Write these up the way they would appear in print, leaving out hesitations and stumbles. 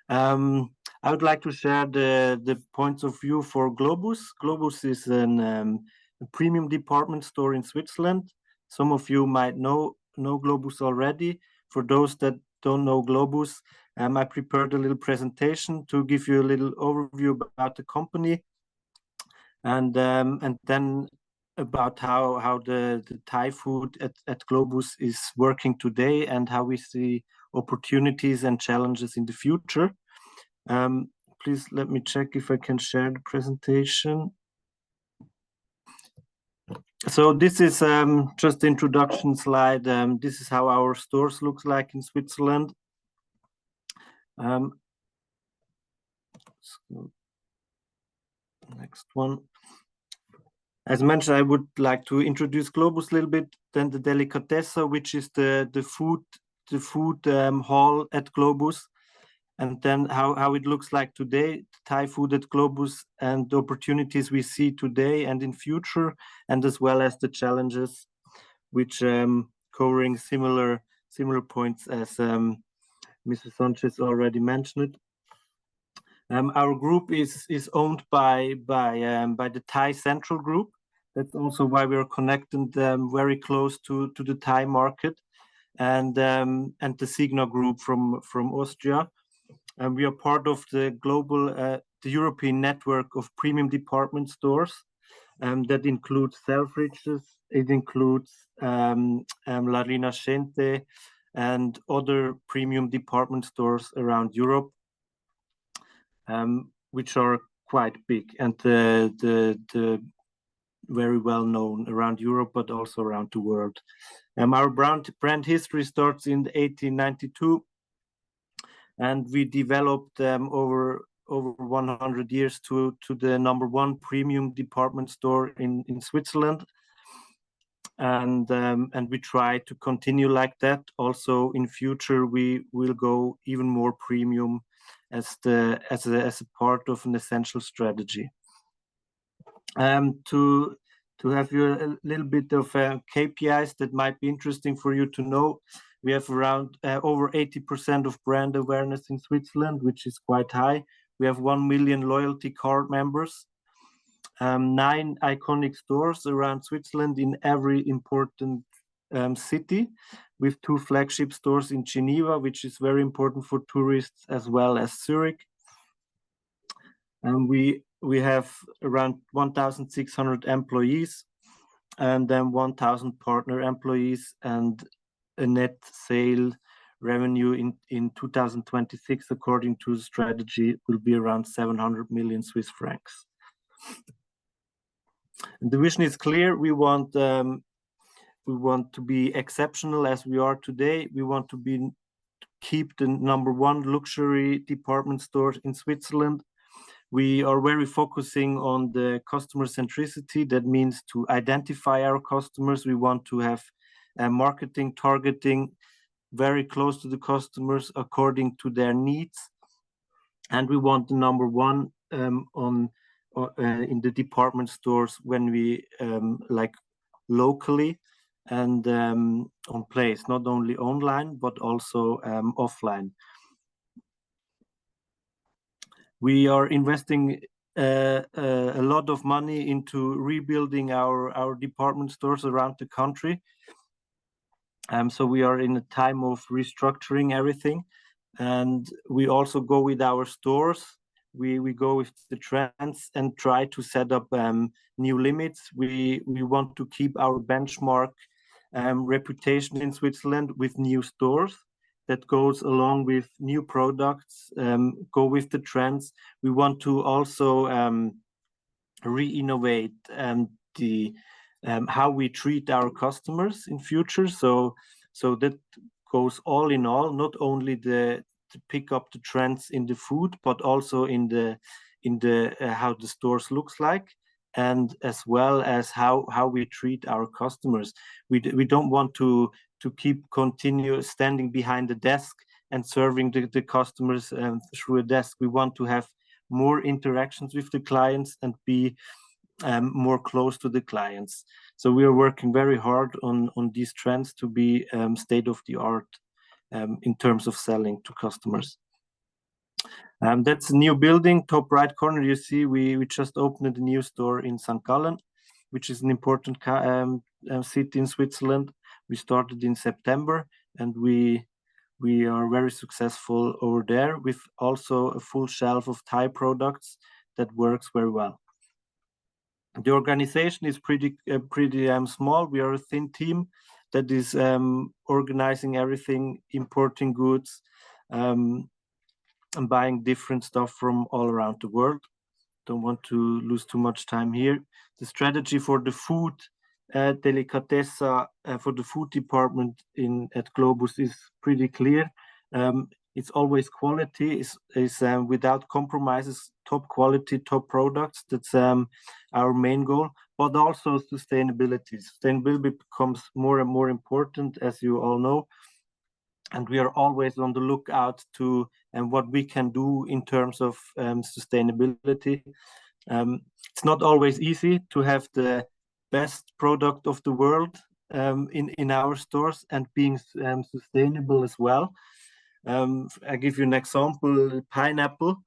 I would like to share the points of view for Globus. Globus is a premium department store in Switzerland. Some of you might know Globus already. For those that don't know Globus, I prepared a little presentation to give you a little overview about the company, and then about how the Thai food at Globus is working today, and how we see opportunities and challenges in the future. Please let me check if I can share the presentation. So this is just the introduction slide. This is how our stores looks like in Switzerland. Next one. As mentioned, I would like to introduce Globus a little bit, then the Delicatessa, which is the food hall at Globus, and then how it looks like today, Thai food at Globus, and the opportunities we see today and in future, and as well as the challenges, which covering similar points as Mrs. Sanchez already mentioned. Our group is owned by the Thai Central Group. That's also why we are connected very close to the Thai market, and the Signa Group from Austria. And we are part of the global, the European network of premium department stores. That includes Selfridges, it includes La Rinascente, and other premium department stores around Europe, which are quite big and the very well known around Europe, but also around the world. Our brand history starts in 1892, and we developed over 100 years to the #1 premium department store in Switzerland, and we try to continue like that. Also in future, we will go even more premium as a part of an essential strategy. To have you a little bit of KPIs that might be interesting for you to know. We have around over 80% of brand awareness in Switzerland, which is quite high. We have 1 million loyalty card members, 9 iconic stores around Switzerland in every important city, with 2 flagship stores in Geneva, which is very important for tourists, as well as Zurich. And we have around 1,600 employees, and then 1,000 partner employees, and a net sale revenue in 2026, according to the strategy, will be around 700 million Swiss francs. And the vision is clear. We want to be exceptional as we are today. We want to keep the #1 luxury department store in Switzerland. We are very focusing on the customer centricity. That means to identify our customers. We want to have marketing targeting very close to the customers according to their needs, and we want the #1 in the department stores when we like locally and on place, not only online but also offline. We are investing a lot of money into rebuilding our department stores around the country. So we are in a time of restructuring everything, and we also go with our stores. We go with the trends and try to set up new limits. We want to keep our benchmark reputation in Switzerland with new stores that goes along with new products, go with the trends. We want to also re-innovate how we treat our customers in future. So that goes all in all, not only to pick up the trends in the food, but also in the how the stores looks like, and as well as how we treat our customers. We don't want to continue standing behind the desk and serving the customers through a desk. We want to have more interactions with the clients and be more close to the clients. So we are working very hard on these trends to be state of the art in terms of selling to customers. That's a new building. Top right corner, you see, we just opened a new store in St. Gallen, which is an important city in Switzerland. We started in September, and we are very successful over there with also a full shelf of Thai products that works very well. The organization is pretty small. We are a thin team that is organizing everything, importing goods, and buying different stuff from all around the world. Don't want to lose too much time here. The strategy for the food delicatessa for the food department at Globus is pretty clear. It's always quality, is without compromises, top quality, top products. That's our main goal, but also sustainability. Sustainability becomes more and more important, as you all know, and we are always on the lookout to what we can do in terms of sustainability. It's not always easy to have the best product of the world in our stores and being sustainable as well. I give you an example: pineapple.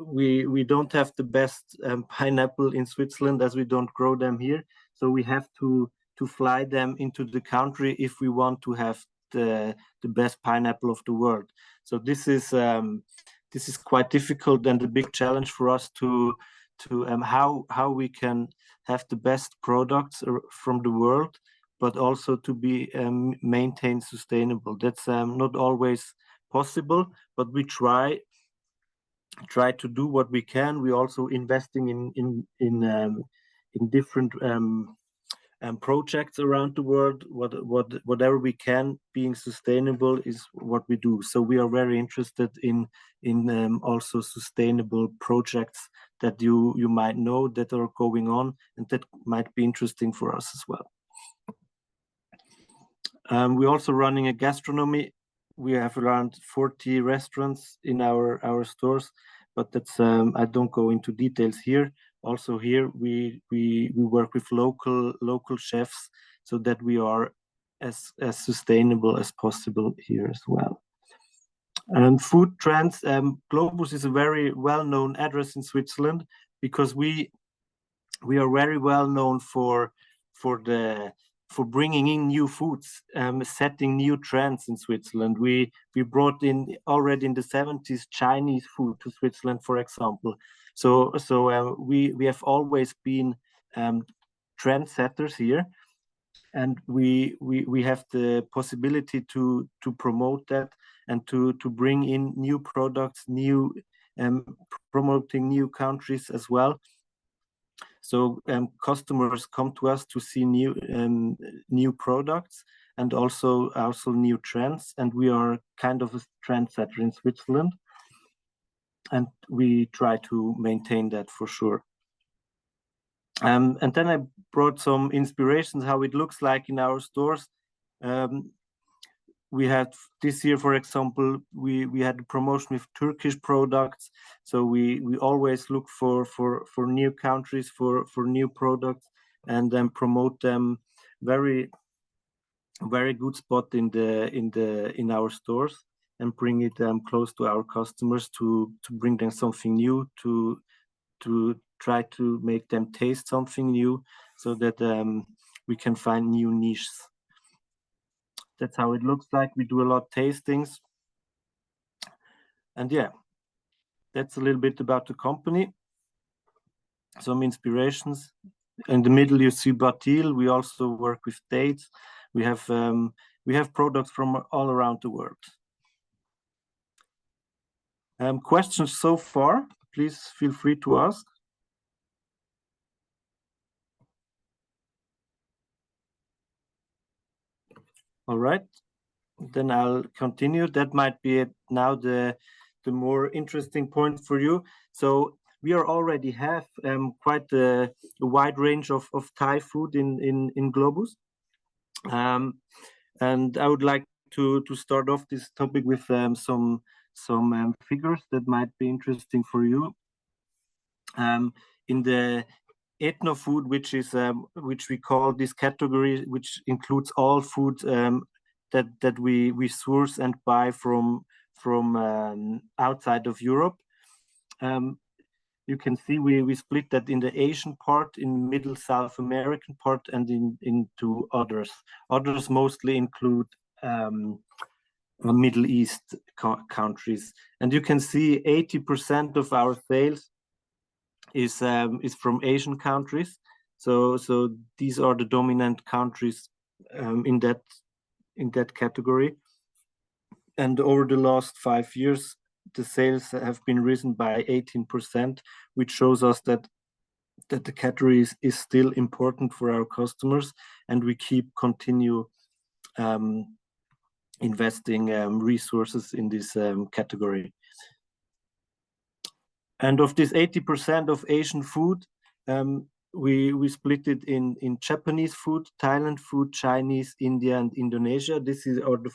We don't have the best pineapple in Switzerland, as we don't grow them here. So we have to fly them into the country if we want to have the best pineapple of the world. So this is quite difficult and a big challenge for us to how we can have the best products from the world, but also to be maintained sustainable. That's not always possible, but we try to do what we can. We're also investing in different projects around the world. Whatever we can, being sustainable is what we do. So we are very interested in also sustainable projects that you might know that are going on and that might be interesting for us as well. We're also running a gastronomy. We have around 40 restaurants in our stores, but that's I don't go into details here. Also here we work with local chefs so that we are as sustainable as possible here as well. And food trends. Globus is a very well-known address in Switzerland because we are very well known for bringing in new foods, setting new trends in Switzerland. We brought in already in the 70s Chinese food to Switzerland, for example. So we have always been trendsetters here, and we have the possibility to promote that and to bring in new products, promoting new countries as well. So customers come to us to see new products and also new trends, and we are kind of a trendsetter in Switzerland, and we try to maintain that for sure. And then I brought some inspirations how it looks like in our stores. We had this year, for example, we had a promotion with Turkish products. So we always look for new countries, for new products, and then promote them. Very good spot in our stores, and bring it close to our customers to bring them something new, to try to make them taste something new, so that we can find new niches. That's how it looks like. We do a lot of tastings. And yeah, that's a little bit about the company. Some inspirations. In the middle, you see batil. We also work with dates. We have products from all around the world. Questions so far? Please feel free to ask. All right, then I'll continue. That might be now the more interesting point for you. So we already have quite a wide range of Thai food in Globus, and I would like to start off this topic with some figures that might be interesting for you. In the ethno food, which we call this category, which includes all food that we source and buy from from outside of Europe. You can see we split that in the Asian part, in Middle South American part, and into others. Others mostly include Middle East countries, and you can see 80% of our sales is from Asian countries. So these are the dominant countries in that category. And over the last 5 years, the sales have been risen by 18%, which shows us that the category is still important for our customers, and we continue investing resources in this category. And of this 80% of Asian food, we split it in Japanese food, Thailand food, Chinese, India, and Indonesia. This are the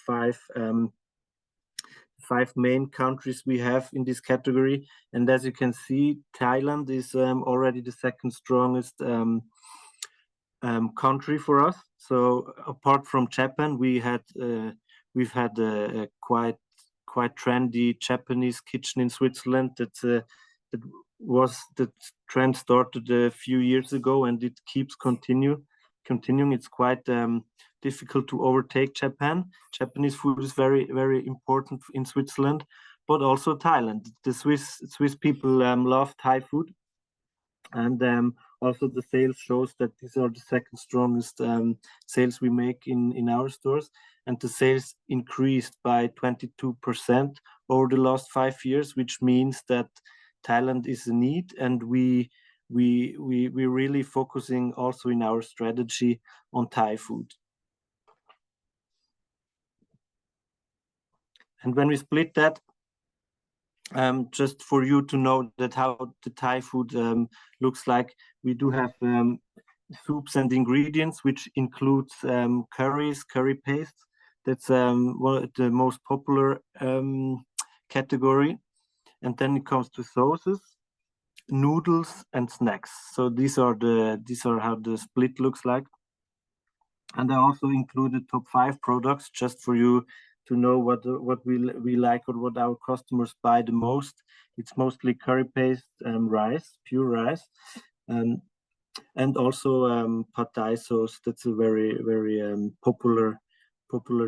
five main countries we have in this category. And as you can see, Thailand is already the second strongest country for us. So apart from Japan, we've had a quite trendy Japanese kitchen in Switzerland. The trend started a few years ago, and it keeps continuing. It's quite difficult to overtake Japan. Japanese food is very, very important in Switzerland, but also Thailand. The Swiss people love Thai food, and also the sales shows that these are the second strongest sales we make in our stores, and the sales increased by 22% over the last 5 years, which means that Thailand is a need, and we're really focusing also in our strategy on Thai food. And when we split that, just for you to know that how the Thai food looks like, we do have soups and ingredients, which includes curries, curry paste. That's the most popular category. And then it comes to sauces, noodles, and snacks. So these are how the split looks like. And I also included top 5 products just for you to know what we like or what our customers buy the most. It's mostly curry paste, rice, pure rice, and also pad thai sauce. That's a very, very popular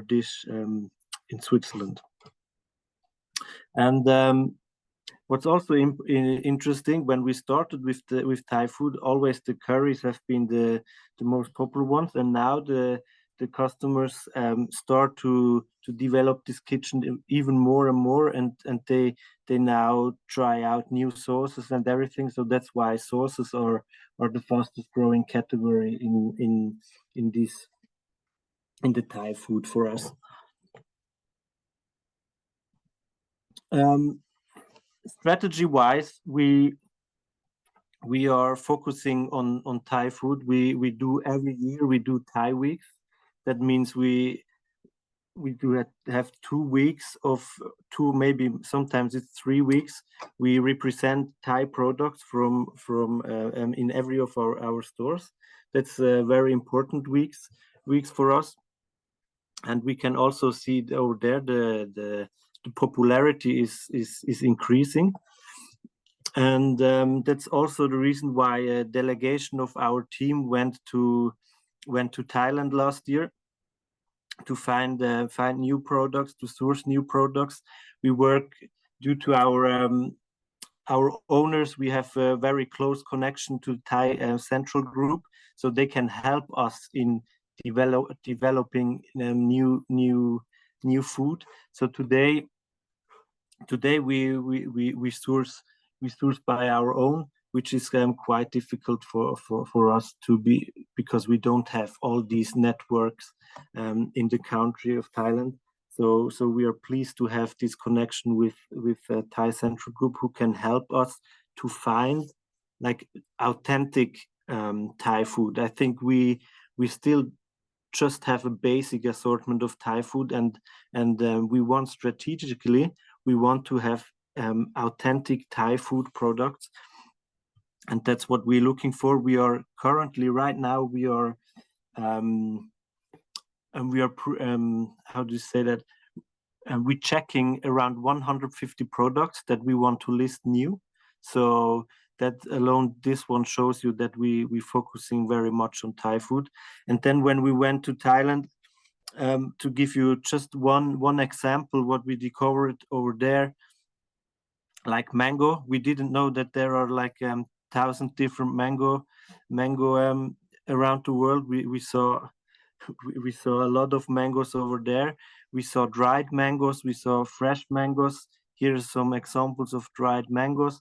dish in Switzerland. And what's also interesting, when we started with Thai food, always the curries have been the most popular ones, and now the customers start to develop this kitchen even more and more, and they now try out new sauces and everything. So that's why sauces are the fastest growing category in the Thai food for us. Strategy wise, we are focusing on Thai food. We do every year, we do Thai weeks. That means we do have 2 weeks of maybe sometimes it's 3 weeks. We represent Thai products from in every of our stores. That's very important weeks for us. And we can also see over there the popularity is increasing. And that's also the reason why a delegation of our team went to Thailand last year to find new products, to source new products. We work due to our owners. We have a very close connection to Thai Central Group, so they can help us in developing new food. So today we source by our own, which is quite difficult for us to be, because we don't have all these networks in the country of Thailand. So we are pleased to have this connection with Thai Central Group, who can help us to find like authentic Thai food. I think we still just have a basic assortment of Thai food, and we want strategically, we want to have authentic Thai food products, and that's what we're looking for. We are currently, right now, how do you say that? we're checking around 150 products that we want to list new. So that alone, this one shows you that we're focusing very much on Thai food. And then when we went to Thailand, to give you just one example, what we discovered over there, like mango, we didn't know that there are like 1,000 different mango around the world. We saw we saw a lot of mangoes over there. We saw dried mangoes, we saw fresh mangoes. Here are some examples of dried mangoes.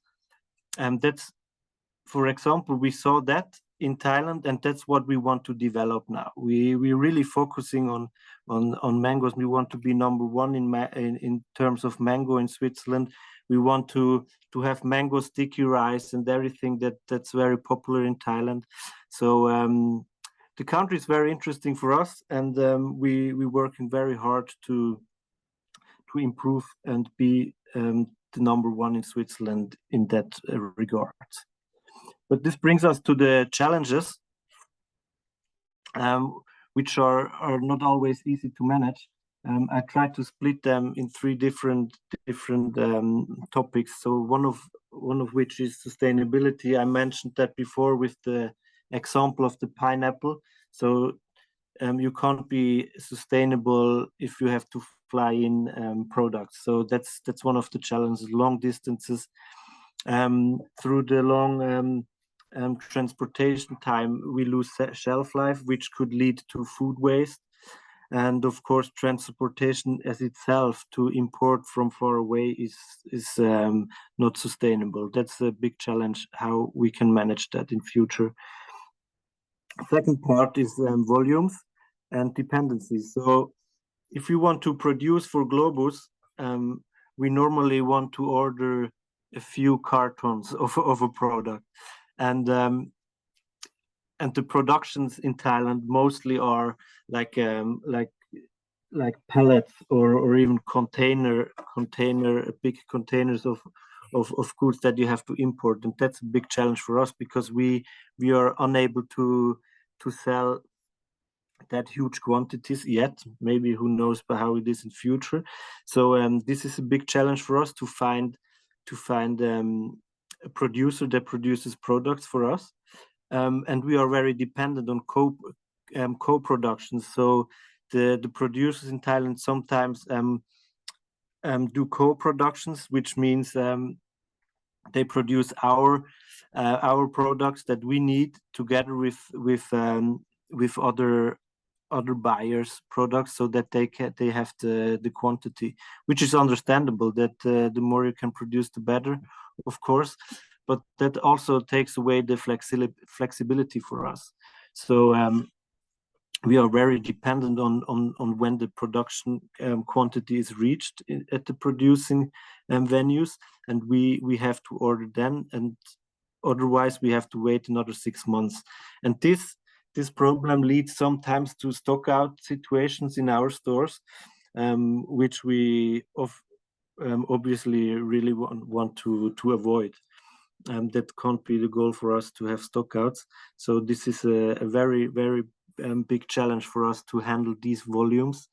And that's, for example, we saw that in Thailand, and that's what we want to develop now. We're really focusing on mangoes. We want to be number one in terms of mango in Switzerland. We want to have mango sticky rice and everything that's very popular in Thailand. So the country is very interesting for us, and we're working very hard to improve and be the number one in Switzerland in that regard. But this brings us to the challenges, which are not always easy to manage. I try to split them in three different topics. So one of which is sustainability. I mentioned that before with the example of the pineapple. So you can't be sustainable if you have to fly in products. So that's one of the challenges. Long distances, through the long transportation time, we lose shelf life, which could lead to food waste. And of course, transportation as itself to import from far away is not sustainable. That's a big challenge, how we can manage that in future. Second part is volumes and dependencies. So if you want to produce for Globus, we normally want to order a few cartons of a product. And the productions in Thailand mostly are like pallets or even big containers of goods that you have to import, and that's a big challenge for us because we are unable to sell that huge quantities yet. Maybe who knows how it is in future. So this is a big challenge for us to find a producer that produces products for us. And we are very dependent on co-productions. So the producers in Thailand sometimes do co-productions, which means they produce our products that we need together with other buyers' products, so that they have the quantity, which is understandable. That the more you can produce, the better, of course. But that also takes away the flexibility for us. So we are very dependent on when the production quantity is reached at the producing venues, and we have to order then, and otherwise we have to wait another 6 months. And this problem leads sometimes to stock out situations in our stores, which we obviously really want to avoid. That can't be the goal for us to have stockouts. So this is a very, very big challenge for us to handle these volumes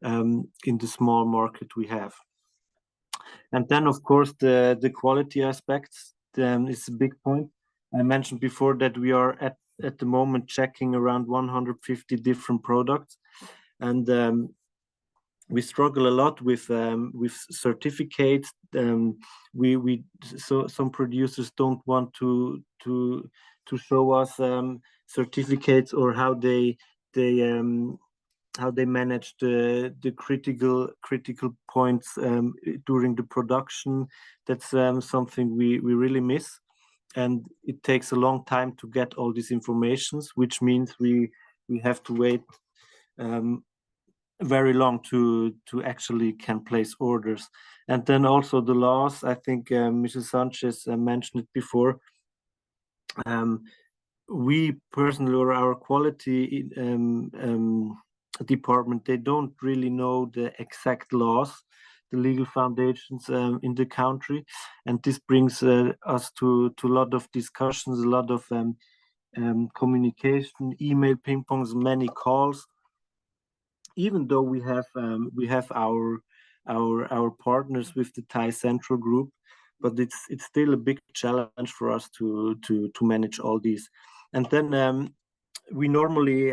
in the small market we have. And then, of course, the quality aspects is a big point. I mentioned before that we are at the moment checking around 150 different products, and we struggle a lot with certificates. So some producers don't want to show us certificates, or how they manage the critical points during the production. That's something we really miss, and it takes a long time to get all these informations, which means we have to wait very long to actually can place orders. And then also the laws, I think Mrs. Sanchez mentioned it before. We personally, or our quality department, they don't really know the exact laws, the legal foundations in the country, and this brings us to a lot of discussions, a lot of communication, email ping pongs, many calls. Even though we have our our partners with the Thai Central Group, but it's still a big challenge for us to manage all these. And then we normally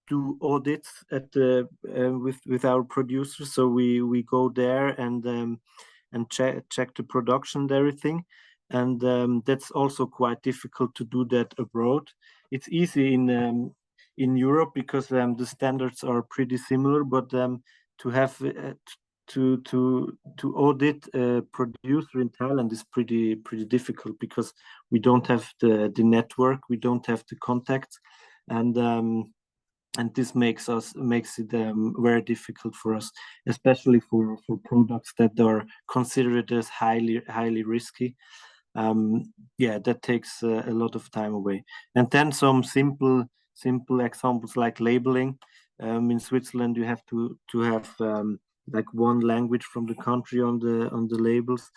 do audits at the with our producers, so we go there and check the production and everything. And that's also quite difficult to do that abroad. It's easy in Europe because the standards are pretty similar, but to have to audit a producer in Thailand is pretty difficult because we don't have the network, we don't have the contacts, and this makes it very difficult for us, especially for products that are considered as highly risky. Yeah, that takes a lot of time away. And then some simple examples like labeling. In Switzerland, you have to have like one language from the country on the labels,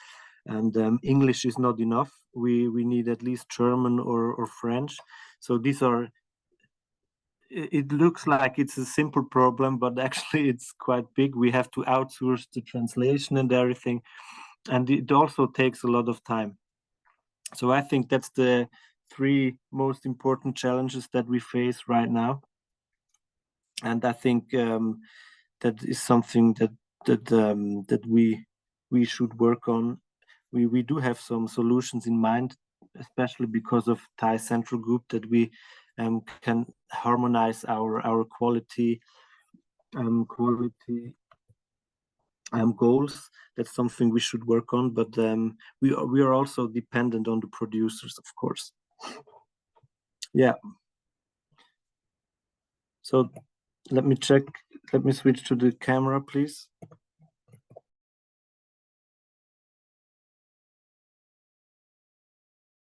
and English is not enough. We need at least German or French. So these are. It looks like it's a simple problem, but actually it's quite big. We have to outsource the translation and everything, and it also takes a lot of time. So I think that's the 3 most important challenges that we face right now. And I think that is something that we should work on. We do have some solutions in mind, especially because of Thai Central Group, that we can harmonize our quality goals. That's something we should work on, but we are also dependent on the producers, of course. Yeah. So let me switch to the camera, please.